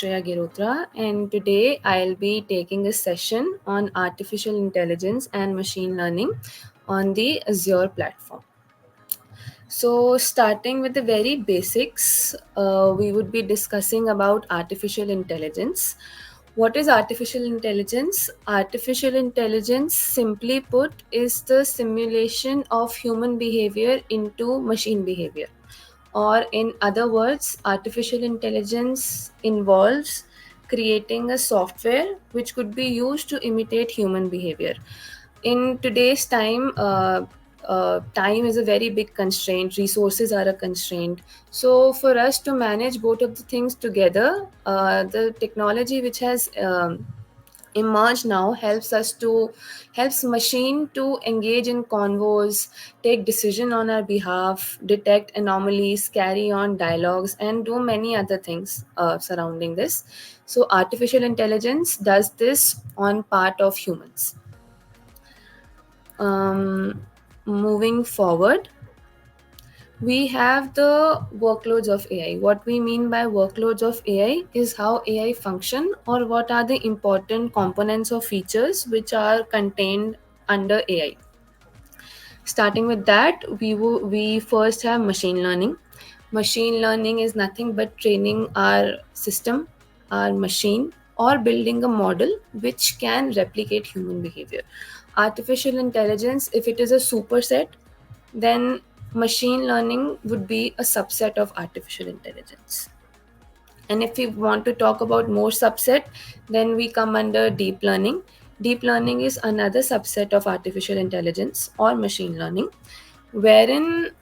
Shreya Girotra, and today I'll be taking a session on artificial intelligence and machine learning on the Azure platform. So, starting with the very basics, we would be discussing about artificial intelligence. What is artificial intelligence? Artificial intelligence, simply put, is the simulation of human behavior into machine behavior. Or, in other words, artificial intelligence involves creating a software which could be used to imitate human behavior. In today's time, time is a very big constraint, resources are a constraint. So, for us to manage both of the things together, the technology which has emerge now helps machine to engage in convos, take decision on our behalf, detect anomalies, carry on dialogues, and do many other things surrounding this. So artificial intelligence does this on part of humans. Moving forward, we have the workloads of AI. What we mean by workloads of AI is how AI function, or what are the important components or features which are contained under AI. Starting with that, we first have machine learning. Machine learning is nothing but training our system, our machine, or building a model which can replicate human behavior. Artificial intelligence, if it is a superset, then machine learning would be a subset of artificial intelligence. And if we want to talk about more subset, then we come under deep learning. Deep learning is another subset of artificial intelligence or machine learning, wherein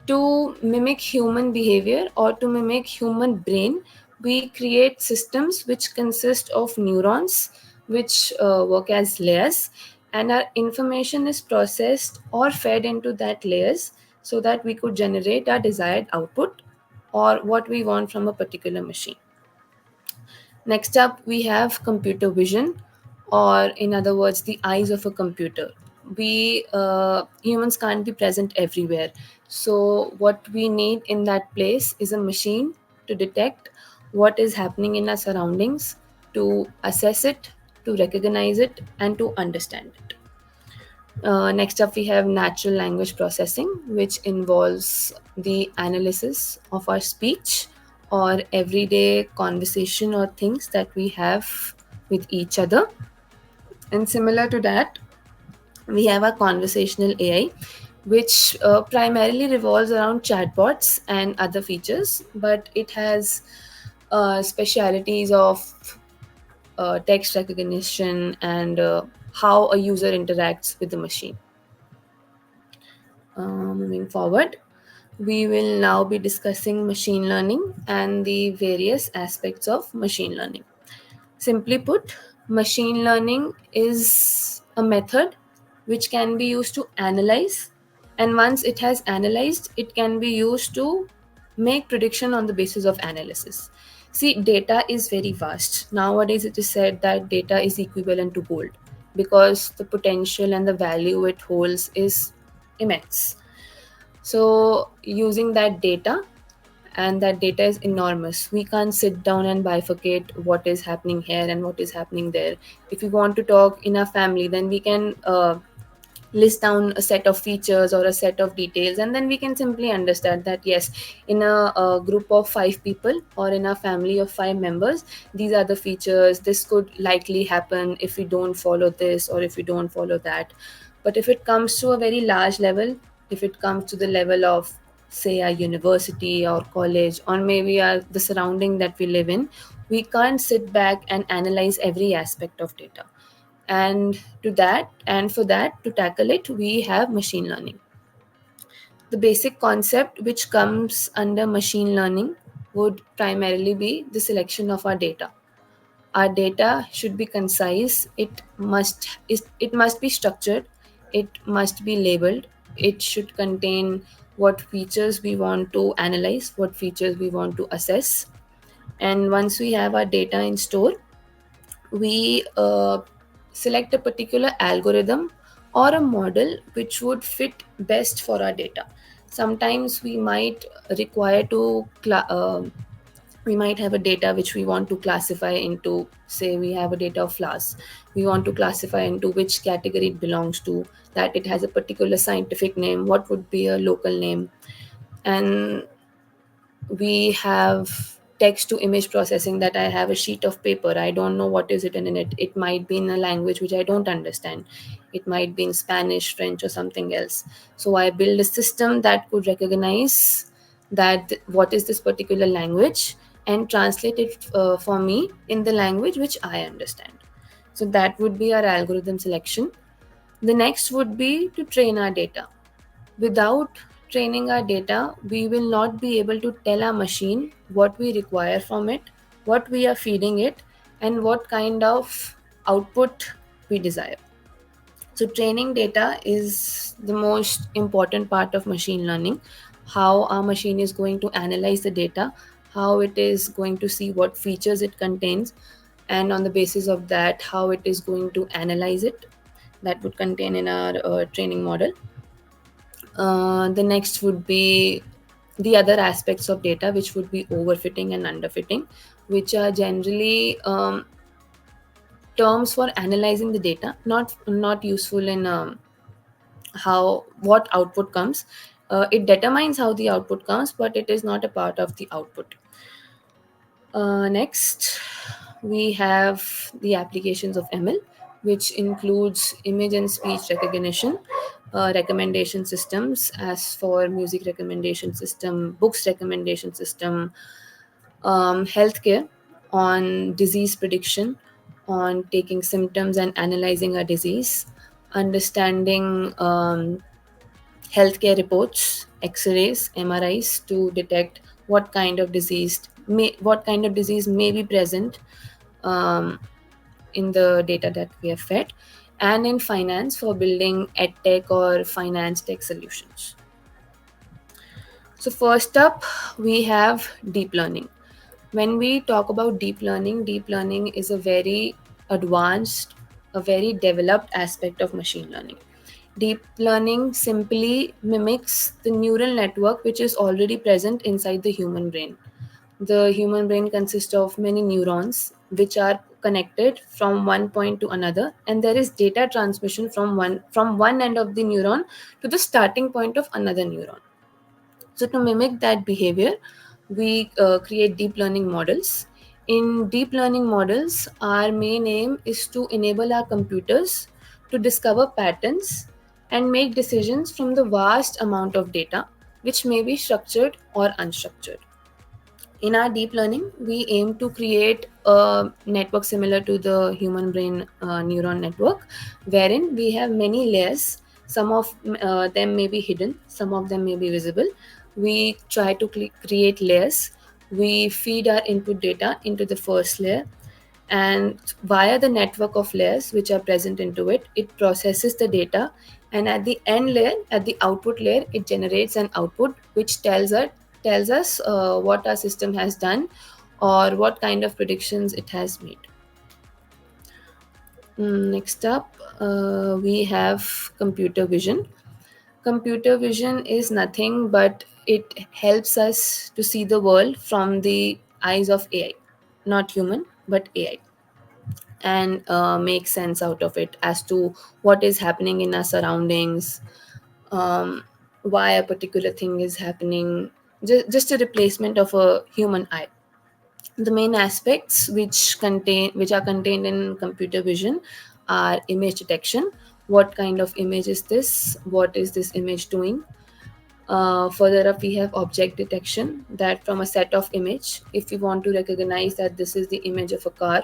to mimic human behavior or to mimic human brain, we create systems which consist of neurons which work as layers, and our information is processed or fed into that layers so that we could generate our desired output or what we want from a particular machine. Next up, we have computer vision, or in other words, the eyes of a computer. We humans can't be present everywhere, so what we need in that place is a machine to detect what is happening in our surroundings, to assess it, to recognize it, and to understand it. Next up, we have natural language processing, which involves the analysis of our speech or everyday conversation or things that we have with each other. And similar to that, we have our conversational AI, which primarily revolves around chatbots and other features, but it has specialities of text recognition and how a user interacts with the machine. Moving forward, we will now be discussing machine learning and the various aspects of machine learning. Simply put, machine learning is a method which can be used to analyze, and once it has analyzed, it can be used to make prediction on the basis of analysis. See, data is very vast. Nowadays, it is said that data is equivalent to gold because the potential and the value it holds is immense. So, using that data, and that data is enormous, we can't sit down and bifurcate what is happening here and what is happening there. If we want to talk in our family, then we can list down a set of features or a set of details, and then we can simply understand that yes, in a group of 5 people or in a family of 5 members, these are the features. This could likely happen if we don't follow this or if we don't follow that. But if it comes to a very large level, if it comes to the level of, say, a university or college, or maybe the surrounding that we live in, we can't sit back and analyze every aspect of data. And for that, to tackle it, we have machine learning. The basic concept which comes under machine learning would primarily be the selection of our data. Our data should be concise, it must be structured, it must be labeled, it should contain what features we want to analyze, what features we want to assess. And once we have our data in store, we select a particular algorithm or a model which would fit best for our data. Sometimes we might require to We might have a data which we want to classify into, say we have a data of flowers, we want to classify into which category it belongs to, that it has a particular scientific name, what would be a local name. And we have text to image processing, that I have a sheet of paper, I don't know what is it in it, it might be in a language which I don't understand, it might be in Spanish, French, or something else. So I build a system that could recognize that what is this particular language, and translate it for me in the language which I understand. So that would be our algorithm selection. The next would be to train our data. Without training our data, we will not be able to tell our machine what we require from it, what we are feeding it, and what kind of output we desire. So, training data is the most important part of machine learning. How our machine is going to analyze the data, how it is going to see what features it contains, and on the basis of that, how it is going to analyze it. That would contain in our training model. The next would be the other aspects of data, which would be overfitting and underfitting, which are generally terms for analyzing the data, not useful in how what output comes. It determines how the output comes, but it is not a part of the output. Next, we have the applications of ML, which includes image and speech recognition, recommendation systems, as for music recommendation system, books recommendation system, healthcare, on disease prediction, on taking symptoms and analyzing a disease, understanding healthcare reports, X-rays, MRIs to detect what kind of disease may be present um, in the data that we have fed, and in finance for building edtech or finance tech solutions. So first up, we have deep learning. When we talk about deep learning is a very advanced, a very developed aspect of machine learning. Deep learning simply mimics the neural network which is already present inside the human brain. The human brain consists of many neurons which are connected from one point to another, and there is data transmission from one end of the neuron to the starting point of another neuron. So, to mimic that behavior, we create deep learning models. In deep learning models, our main aim is to enable our computers to discover patterns and make decisions from the vast amount of data, which may be structured or unstructured. In our deep learning, we aim to create a network similar to the human brain neuron network, wherein we have many layers. Some of them may be hidden, some of them may be visible. We try to create layers. We feed our input data into the first layer, and via the network of layers which are present into it, it processes the data, and at the end layer, at the output layer, it generates an output which tells us what our system has done or what kind of predictions it has made. Next up, we have computer vision. Computer vision is nothing but it helps us to see the world from the eyes of AI, not human but AI, and make sense out of it as to what is happening in our surroundings, um, why a particular thing is happening, just a replacement of a human eye. The main aspects which are contained in computer vision are image detection. What kind of image is this? What is this image doing? Further up, we have object detection, that from a set of image, if we want to recognize that this is the image of a car,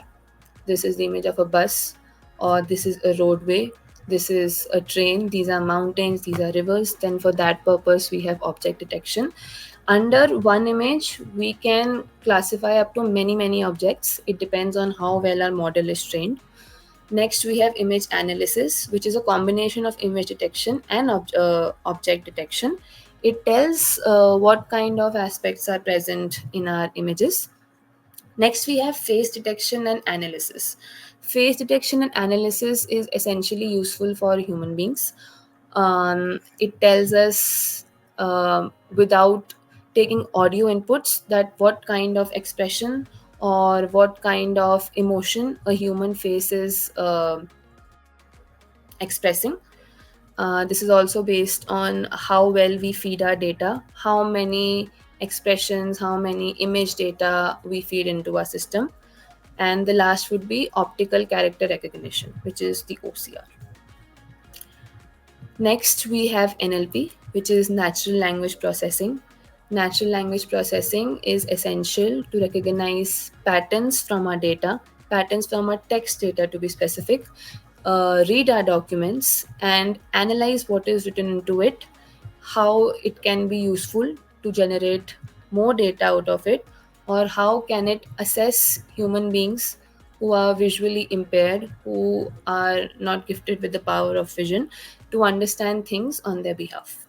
this is the image of a bus, or this is a roadway, this is a train, these are mountains, these are rivers, then for that purpose we have object detection. Under one image, we can classify up to many objects. It depends on how well our model is trained. Next, we have image analysis, which is a combination of image detection and object detection. It tells what kind of aspects are present in our images. Next, we have face detection and analysis. Face detection and analysis is essentially useful for human beings. It tells us without taking audio inputs, that what kind of expression or what kind of emotion a human face is expressing. This is also based on how well we feed our data, how many expressions, how many image data we feed into our system. And the last would be optical character recognition, which is the OCR. Next, we have NLP, which is natural language processing. Natural language processing is essential to recognize patterns from our data, patterns from our text data to be specific, read our documents, and analyze what is written into it, how it can be useful to generate more data out of it, or how can it assess human beings who are visually impaired, who are not gifted with the power of vision, to understand things on their behalf.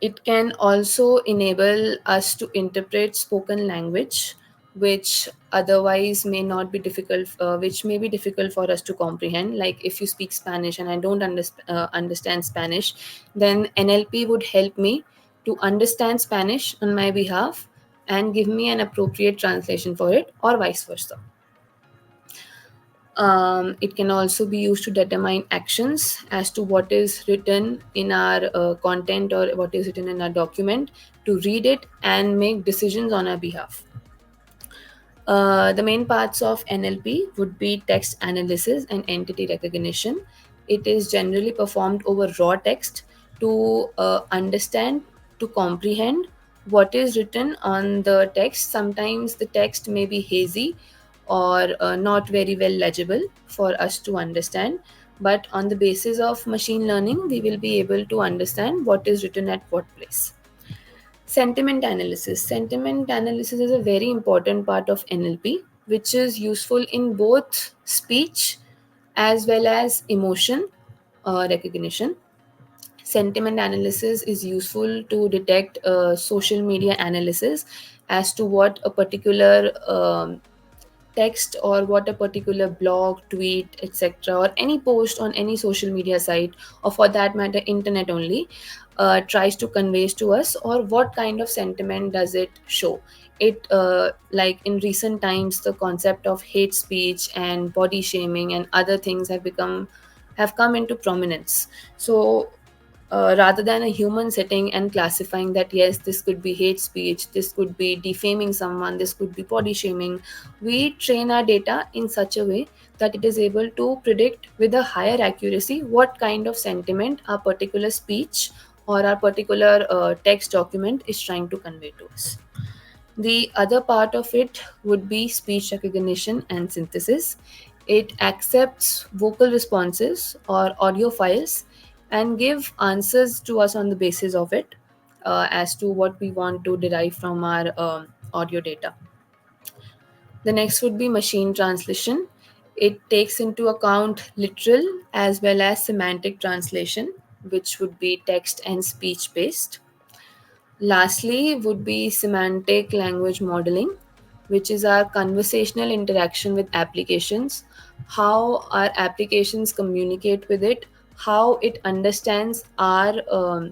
It can also enable us to interpret spoken language, which otherwise may not be difficult, which may be difficult for us to comprehend. Like if you speak Spanish and I don't understand Spanish, then NLP would help me to understand Spanish on my behalf and give me an appropriate translation for it, or vice versa. It can also be used to determine actions as to what is written in our content or what is written in our document, to read it and make decisions on our behalf. The main parts of NLP would be text analysis and entity recognition. It is generally performed over raw text to understand, to comprehend what is written on the text. Sometimes the text may be hazy or not very well legible for us to understand, but on the basis of machine learning, we will be able to understand what is written at what place. Sentiment analysis. Sentiment analysis is a very important part of NLP, which is useful in both speech as well as emotion recognition. Sentiment analysis is useful to detect social media analysis as to what a particular text or what a particular blog, tweet, etc., or any post on any social media site, or for that matter, internet only, tries to convey to us, or what kind of sentiment does it show. It like in recent times, the concept of hate speech and body shaming and other things have come into prominence. So rather than a human sitting and classifying that yes, this could be hate speech, this could be defaming someone, this could be body shaming, we train our data in such a way that it is able to predict with a higher accuracy what kind of sentiment our particular speech or our particular text document is trying to convey to us. The other part of it would be speech recognition and synthesis. It accepts vocal responses or audio files and give answers to us on the basis of it, as to what we want to derive from our audio data. The next would be machine translation. It takes into account literal as well as semantic translation, which would be text and speech based. Lastly, would be semantic language modeling, which is our conversational interaction with applications, how our applications communicate with it, how it understands our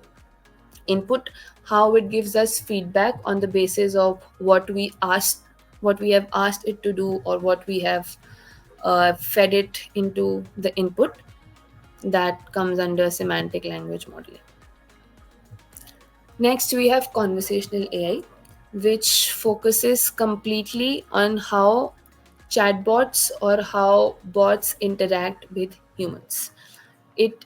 input, how it gives us feedback on the basis of what we asked, what we have asked it to do, or what we have fed it into the input. That comes under semantic language modeling. Next, we have conversational AI, which focuses completely on how chatbots or how bots interact with humans. It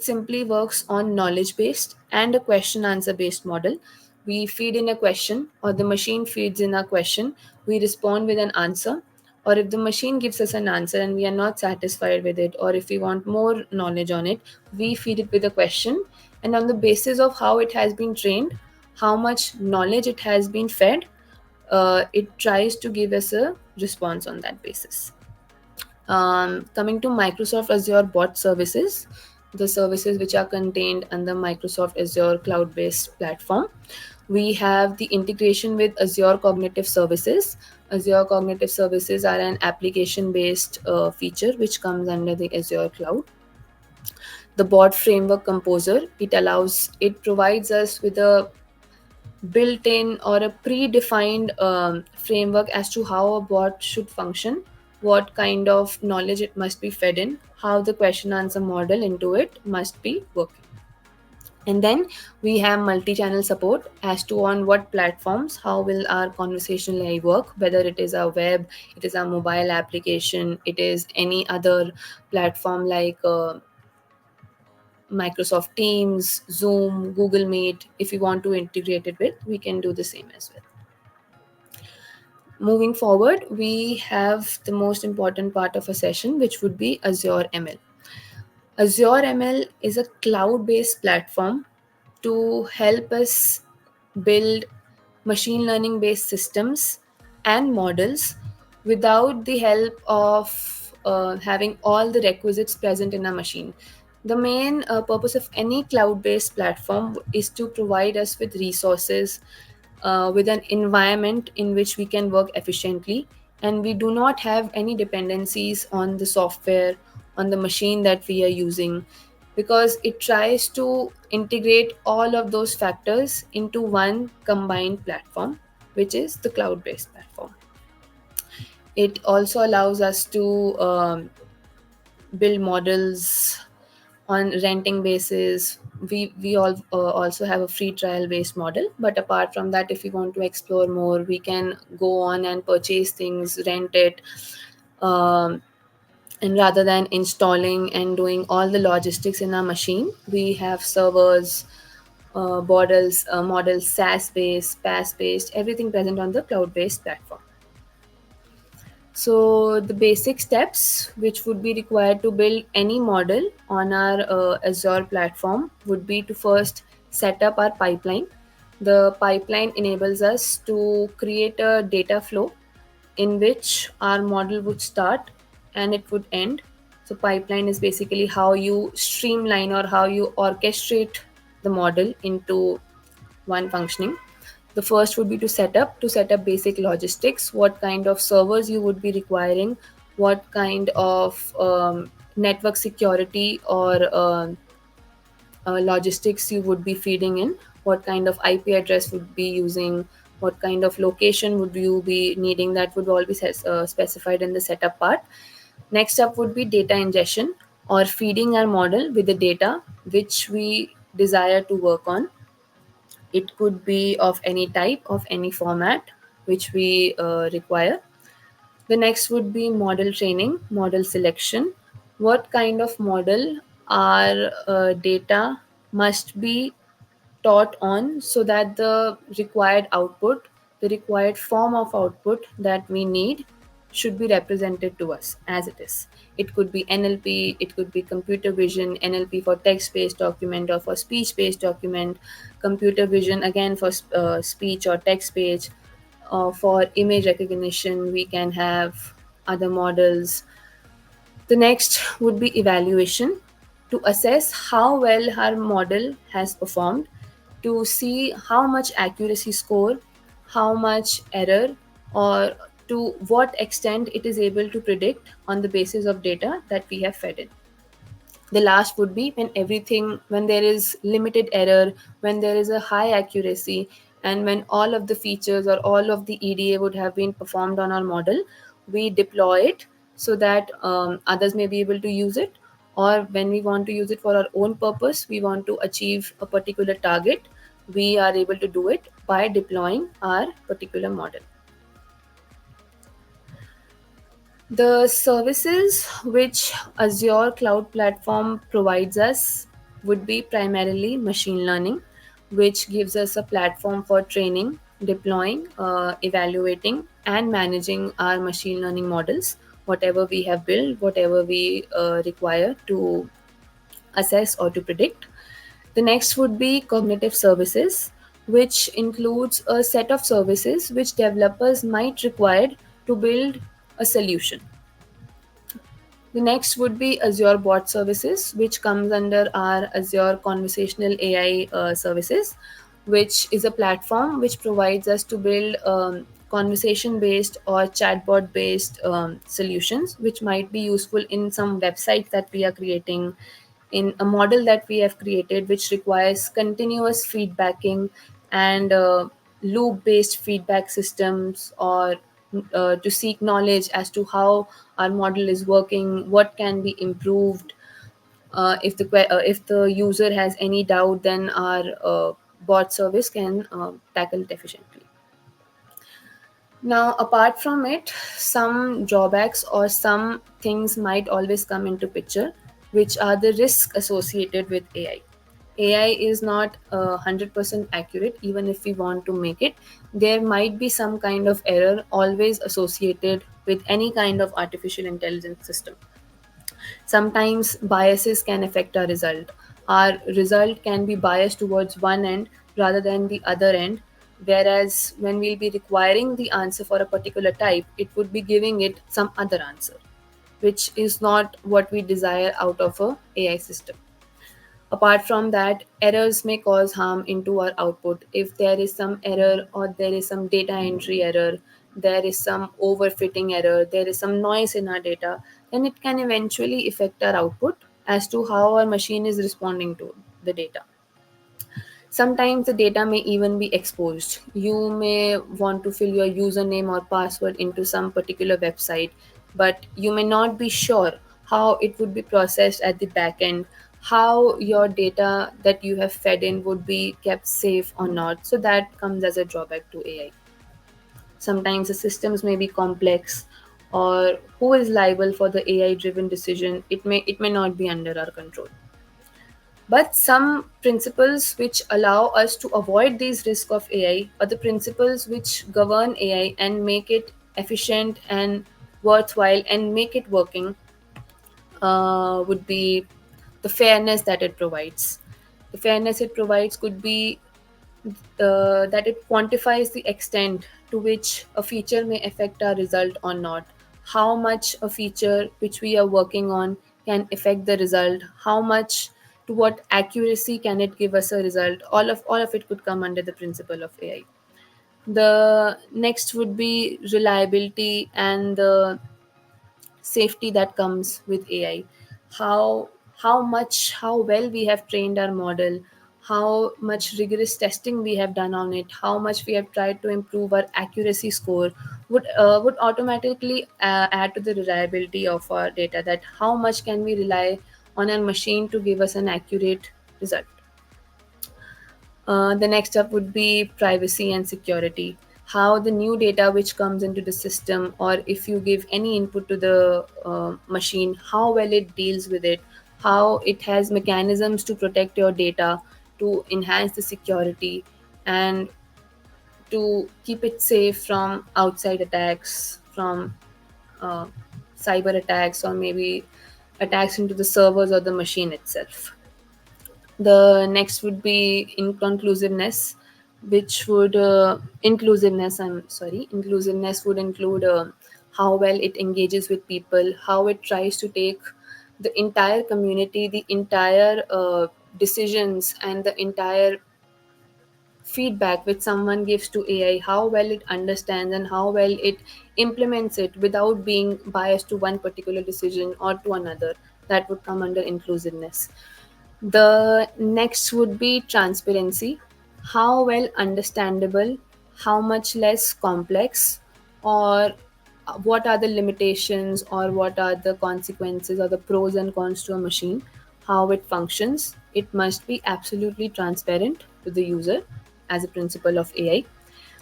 simply works on knowledge based and a question answer based model. We feed in a question, or the machine feeds in a question, we respond with an answer. Or if the machine gives us an answer and we are not satisfied with it, or if we want more knowledge on it, we feed it with a question, and on the basis of how it has been trained, how much knowledge it has been fed, it tries to give us a response on that basis. Coming to Microsoft Azure bot services, the services which are contained under Microsoft Azure cloud based platform, we have the integration with Azure Cognitive Services. Azure Cognitive Services are an application based feature which comes under the Azure cloud. The bot framework composer, it provides us with a built-in or a predefined framework as to how a bot should function, what kind of knowledge it must be fed in, how the question answer model into it must be working. And then we have multi-channel support as to on what platforms how will our conversational AI work, whether it is our web, it is our mobile application, it is any other platform like Microsoft Teams, Zoom, Google Meet. If we want to integrate it with, we can do the same as well. Moving forward, we have the most important part of a session, which would be Azure ML. Azure ML is a cloud based platform to help us build machine learning based systems and models without the help of having all the requisites present in a machine. The main purpose of any cloud based platform is to provide us with resources, with an environment in which we can work efficiently, and we do not have any dependencies on the software, on the machine that we are using, because it tries to integrate all of those factors into one combined platform, which is the cloud based platform. It also allows us to build models on renting basis. We all also have a free trial based model, but apart from that, if we want to explore more, we can go on and purchase things, rent it, um, and rather than installing and doing all the logistics in our machine, we have servers, models, SaaS based, PaaS based, everything present on the cloud based platform. So the basic steps which would be required to build any model on our Azure platform would be to first set up our pipeline. The pipeline enables us to create a data flow in which our model would start and it would end. So pipeline is basically how you streamline or how you orchestrate the model into one functioning. The first would be to set up basic logistics, what kind of servers you would be requiring, what kind of network security or logistics you would be feeding in, what kind of IP address would be using, what kind of location would you be needing, that would all be specified in the setup part. Next up would be data ingestion or feeding our model with the data which we desire to work on. It could be of any type, of any format which we require. The next would be model training, model selection. What kind of model our data must be taught on so that the required output, the required form of output that we need should be represented to us as it is. It could be NLP, it could be computer vision, NLP for text based document or for speech based document, computer vision again for speech or text based. For image recognition, we can have other models. The next would be evaluation to assess how well our model has performed, to see how much accuracy score, how much error, or to what extent it is able to predict on the basis of data that we have fed in. The last would be when there is limited error, when there is a high accuracy, and when all of the features or all of the EDA would have been performed on our model, we deploy it so that others may be able to use it. Or when we want to use it for our own purpose, we want to achieve a particular target, we are able to do it by deploying our particular model. The services which Azure Cloud Platform provides us would be primarily machine learning, which gives us a platform for training, deploying, evaluating, and managing our machine learning models, whatever we have built, whatever we require to assess or to predict. The next would be cognitive services, which includes a set of services which developers might require to build a solution. The next would be Azure Bot Services, which comes under our Azure Conversational AI services, which is a platform which provides us to build conversation based or chatbot based solutions, which might be useful in some websites that we are creating, in a model that we have created, which requires continuous feedbacking and loop based feedback systems, or to seek knowledge as to how our model is working, what can be improved. If the user has any doubt, then our bot service can tackle it efficiently. Now, apart from it, some drawbacks or some things might always come into picture, which are the risks associated with AI. AI is not 100% accurate, even if we want to make it. There might be some kind of error always associated with any kind of artificial intelligence system. Sometimes biases can affect our result. Our result can be biased towards one end rather than the other end, whereas when we'll be requiring the answer for a particular type, it would be giving it some other answer, which is not what we desire out of a AI system. Apart from that, errors may cause harm into our output. If there is some error, or there is some data entry error, there is some overfitting error, there is some noise in our data, then it can eventually affect our output as to how our machine is responding to the data. Sometimes the data may even be exposed. You may want to fill your username or password into some particular website, but you may not be sure how it would be processed at the back end, how your data that you have fed in would be kept safe or not. So that comes as a drawback to AI. Sometimes the systems may be complex, or who is liable for the AI driven decision, it may not be under our control. But some principles which allow us to avoid these risks of AI are the principles which govern AI and make it efficient and worthwhile and make it working, would be the fairness that it provides. The fairness it provides could be that it quantifies the extent to which a feature may affect our result or not, how much a feature which we are working on can affect the result, how much, to what accuracy can it give us a result. All of it could come under the principle of AI. The next would be reliability and the safety that comes with AI. How well we have trained our model, how much rigorous testing we have done on it, how much we have tried to improve our accuracy score would automatically add to the reliability of our data. That how much can we rely on a machine to give us an accurate result. The next up would be privacy and security. How the new data which comes into the system, or if you give any input to the machine, how well it deals with it, how it has mechanisms to protect your data, to enhance the security, and to keep it safe from outside attacks, from uh, cyber attacks, or maybe attacks into the servers or the machine itself. The next would be inconclusiveness, which would inclusiveness. I'm sorry, inclusiveness would include how well it engages with people, how it tries to take the entire community, the entire decisions, and the entire feedback which someone gives to AI, how well it understands and how well it implements it without being biased to one particular decision or to another. That would come under inclusiveness. The next would be transparency. How well understandable, how much less complex, or what are the limitations, or what are the consequences or the pros and cons to a machine, how it functions. It must be absolutely transparent to the user as a principle of AI.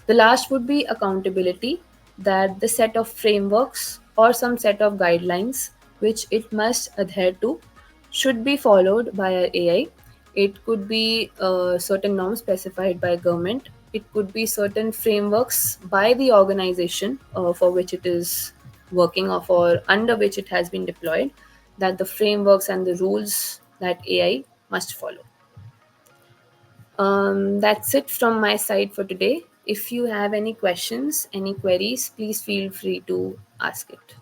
The last would be accountability, that the set of frameworks or some set of guidelines which it must adhere to should be followed by our AI. It could be certain norms specified by government. It could be certain frameworks by the organization for which it is working, or for under which it has been deployed, that the frameworks and the rules that AI must follow. That's it from my side for today. If you have any questions, any queries, please feel free to ask it.